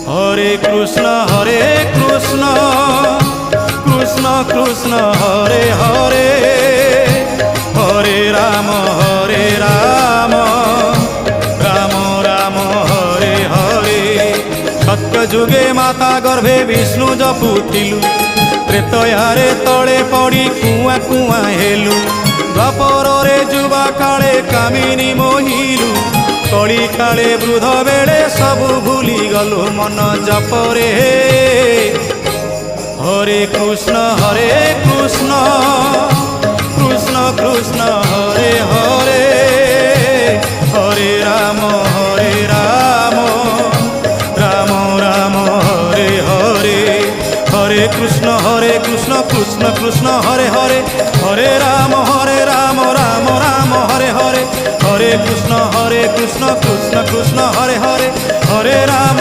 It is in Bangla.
হরে কৃষ্ণ কৃষ্ণ কৃষ্ণ হরে হরে, হরে রাম রাম রাম হরে হরে। সত্য যুগে মাতা গর্ভে বিষ্ণু জপুଥିଲୁ, ତ୍ରେତୟାରେ ତଳେ ପଡ଼ି କୁଆଁ କୁଆଁ ହେଲୁ। ଦ୍ୱାପରରେ ଯୁବା କାଳେ କାମିନୀ ମୋହିଲୁ, କଳି କାଳେ ବୃଦ୍ଧ ବେଳେ ସବୁ ଭୁଲି ଗଲୁ ମନ ଜପରେ। হরে কৃষ্ণ কৃষ্ণ কৃষ্ণ হরে হরে, হরে রাম রাম রাম হরে হরে। হরে কৃষ্ণ কৃষ্ণ কৃষ্ণ হরে হরে, হরে রাম রাম রাম হরে হরে। হরে কৃষ্ণ কৃষ্ণ কৃষ্ণ হরে হরে, হরে রাম